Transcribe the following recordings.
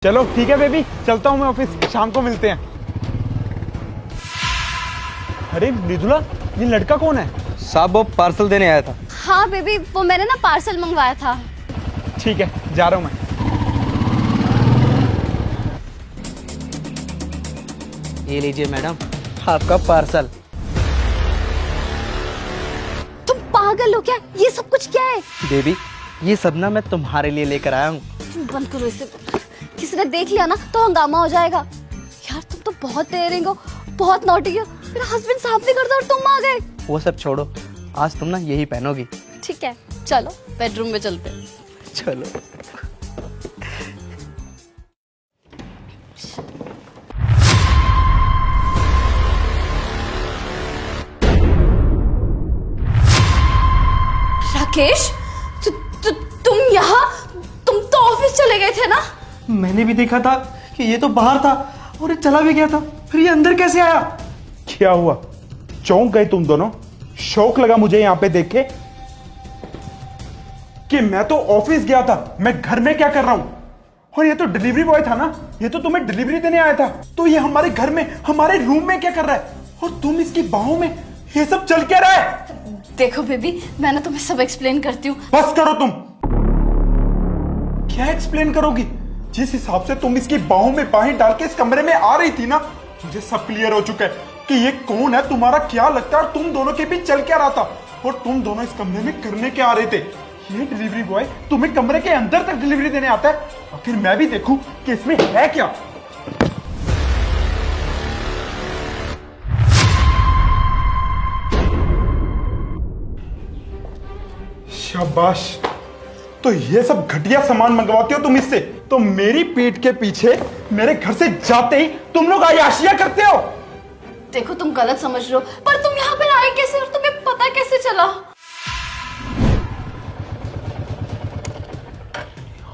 चलो ठीक है बेबी, चलता हूँ मैं ऑफिस, शाम को मिलते हैं। अरे मृदुला, ये लड़का कौन है? साहब वो पार्सल देने आया था। हाँ बेबी, वो मैंने ना पार्सल मंगवाया था। ठीक है, जा रहा हूँ मैं। ये लीजिए मैडम, आपका पार्सल। तुम पागल हो क्या? ये सब कुछ क्या है? बेबी, ये सब ना मैं तुम्हारे लिए लेकर आया हूँ। तुम बंद करो इसे, किसी ने देख लिया ना तो हंगामा हो जाएगा। यार तुम तो बहुत डेयरिंग हो, बहुत नॉटी हो। मेरा हस्बैंड साफ नहीं करता और तुम आ गए। वो सब छोड़ो, आज तुम ना यही पहनोगी। ठीक है, चलो बेडरूम में चलते हैं। चलो। राकेश, तुम यहाँ? तुम तो ऑफिस चले गए थे ना? मैंने भी देखा था कि ये तो बाहर था और ये चला भी गया था, फिर ये अंदर कैसे आया? क्या हुआ, चौंक गए तुम दोनों? शौक लगा मुझे यहाँ पे देख के कि मैं तो ऑफिस गया था, मैं घर में क्या कर रहा हूं? और ये तो डिलीवरी बॉय था ना, ये तो तुम्हें डिलीवरी देने आया था। तो ये हमारे घर में, हमारे रूम में क्या कर रहा है? और तुम इसकी बाहों में, ये सब चल क्या रहा है? देखो बेबी, मैं ना तुम्हें सब एक्सप्लेन करती हूँ। बस करो तुम। क्या एक्सप्लेन करोगी? जिस हिसाब से तुम इसकी बाहों में बाहें डाल के इस कमरे में आ रही थी ना, मुझे सब क्लियर हो चुका है कि ये कौन है, तुम्हारा क्या लगता है और तुम दोनों के बीच चल क्या रहा था। और तुम दोनों इस कमरे में करने क्या आ रहे थे? ये डिलीवरी बॉय तुम्हें कमरे के अंदर तक डिलीवरी देने आता है, और फिर मैं भी देखूं कि इसमें है क्या। शाबाश। तो ये सब घटिया सामान मंगवाते हो तुम इससे, तो मेरी पीठ के पीछे मेरे घर से जाते ही तुम लोग अय्याशियां करते हो। देखो तुम गलत समझ रहे हो, पर तुम यहाँ पे आए कैसे और तुम्हें पता कैसे चला?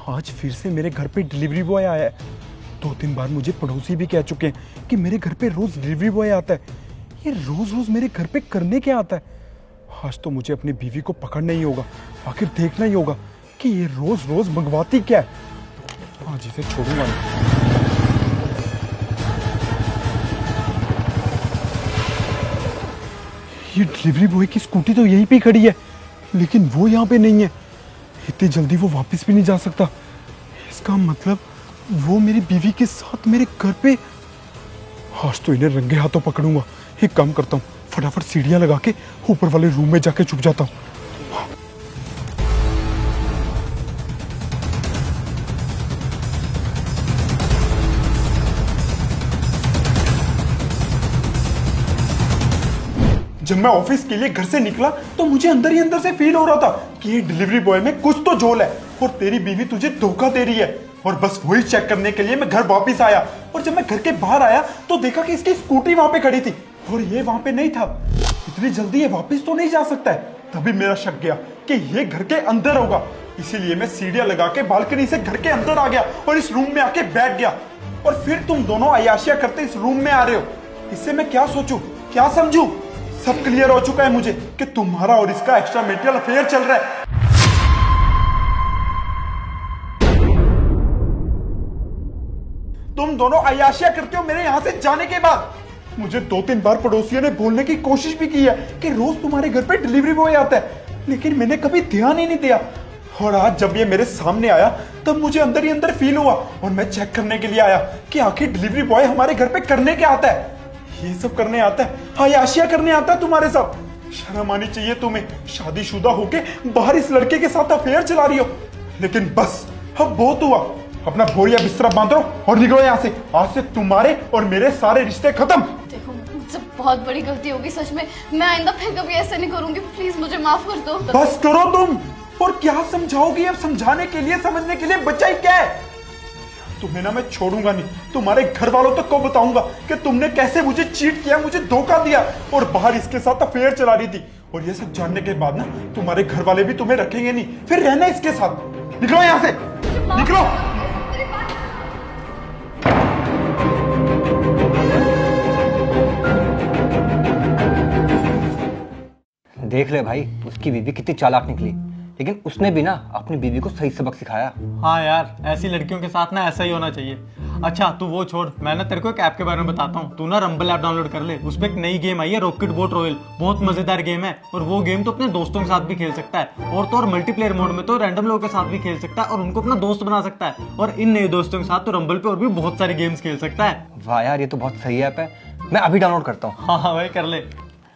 आज फिर से मेरे घर पे डिलीवरी बॉय आया है। 2-3 बार मुझे पड़ोसी भी कह चुके हैं कि मेरे घर पे रोज डिलीवरी बॉय आता है। ये रोज रोज मेरे घर पे करने क्या आता है? आज तो मुझे अपनी बीवी को पकड़ना ही होगा, आखिर देखना ही होगा कि ये रोज रोज मंगवाती क्या है। आज इसे छोड़ूंगा नहीं। ये डिलीवरी बॉय की स्कूटी तो यहीं पे खड़ी है, लेकिन वो यहाँ पे नहीं है। इतनी जल्दी वो वापस भी नहीं जा सकता। इसका मतलब वो मेरी बीवी के साथ मेरे घर पे। आज तो इन्हें रंगे हाथों पकड़ूंगा। एक काम करता हूँ, फटाफट सीढ़ियां लगा के ऊपर वाले रूम में जाके छुप जाता हूँ। जब मैं ऑफिस के लिए घर से निकला तो मुझे अंदर ही अंदर से फील हो रहा था कि ये डिलीवरी बॉय में कुछ तो झोल है और तेरी बीवी तुझे धोखा दे रही है। और बस वही चेक करने के लिए मैं घर वापस आया, और जब मैं घर के बाहर आया तो देखा कि इसकी स्कूटी वहां पे खड़ी थी और ये वहां पे नहीं था। इतनी जल्दी ये वापस तो नहीं जा सकता है। तभी मेरा शक गया कि ये घर के अंदर होगा, इसीलिए मैं सीढ़ियां लगा के बालकनी से घर के अंदर आ गया और इस रूम में आके बैठ गया। और फिर तुम दोनों अय्याशियां करते इस रूम में आ रहे हो। इससे मैं क्या सोचूं, क्या समझूं? सब क्लियर हो चुका है मुझे कि तुम्हारा और इसका एक्स्ट्रा मैरिटल अफेयर चल रहा है। तुम दोनों अय्याशियां करते हो मेरे यहां से जाने के बाद। मुझे 2-3 बार पड़ोसियों ने बोलने की कोशिश भी की है कि रोज तुम्हारे घर पे डिलीवरी बॉय आता है, लेकिन मैंने कभी ध्यान ही नहीं दिया। और आज जब ये मेरे सामने आया तब मुझे अंदर ही अंदर फील हुआ और मैं चेक करने के लिए आया कि आखिर डिलीवरी बॉय हमारे घर पे करने क्या आता है। ये सब करने आता है, अय्याशियां करने आता है तुम्हारे साथ। शर्म आनी चाहिए तुम्हें, शादीशुदा होके बाहर इस लड़के के साथ अफेयर चला रही हो। लेकिन बस अब बहुत हुआ, अपना बोरिया बिस्तरा बांधो और निकलो यहाँ से। आज से तुम्हारे और मेरे सारे रिश्ते खत्म। देखो मुझसे बहुत बड़ी गलती होगी सच में, मैं आइंदा फिर कभी ऐसे नहीं करूंगी, प्लीज मुझे माफ कर दो। बस करो तुम। और क्या समझाओगी? अब समझाने के लिए, समझने के लिए बच्चा ही क्या है? तुम्हें ना मैं छोड़ूंगा नहीं, तुम्हारे घर वालों तक को बताऊंगा कि तुमने कैसे मुझे चीट किया, मुझे धोखा दिया और बाहर इसके साथ अफेयर चला रही थी। और ये सब जानने के बाद ना तुम्हारे घर वाले भी तुम्हें रखेंगे नहीं, फिर रहना इसके साथ। निकलो यहाँ से, निकलो। देख ले भाई, उसकी बीवी कितनी चालाक निकली। लेकिन उसने भी ना अपनी बीवी को सही सबक सिखाया। हाँ यार, ऐसी लड़कियों के साथ ना ऐसा ही होना चाहिए। अच्छा तू वो छोड़, मैं ना तेरे को एक ऐप के बारे में बताता हूँ। तू ना रंबल ऐप डाउनलोड कर ले, उस पर एक नई गेम आई है रॉकेट बोट रॉयल। बहुत मजेदार गेम है और वो गेम तो अपने दोस्तों के साथ भी खेल सकता है, और तो और मल्टीप्लेयर मोड में तो रैंडम लोगों के साथ भी खेल सकता है और उनको अपना दोस्त बना सकता है। और इन नए दोस्तों के साथ तो रंबल पे और भी बहुत सारी गेम्स खेल सकता है। वाह यार, ये तो बहुत सही ऐप है, मैं अभी डाउनलोड करता हूँ। हाँ हाँ भाई कर ले।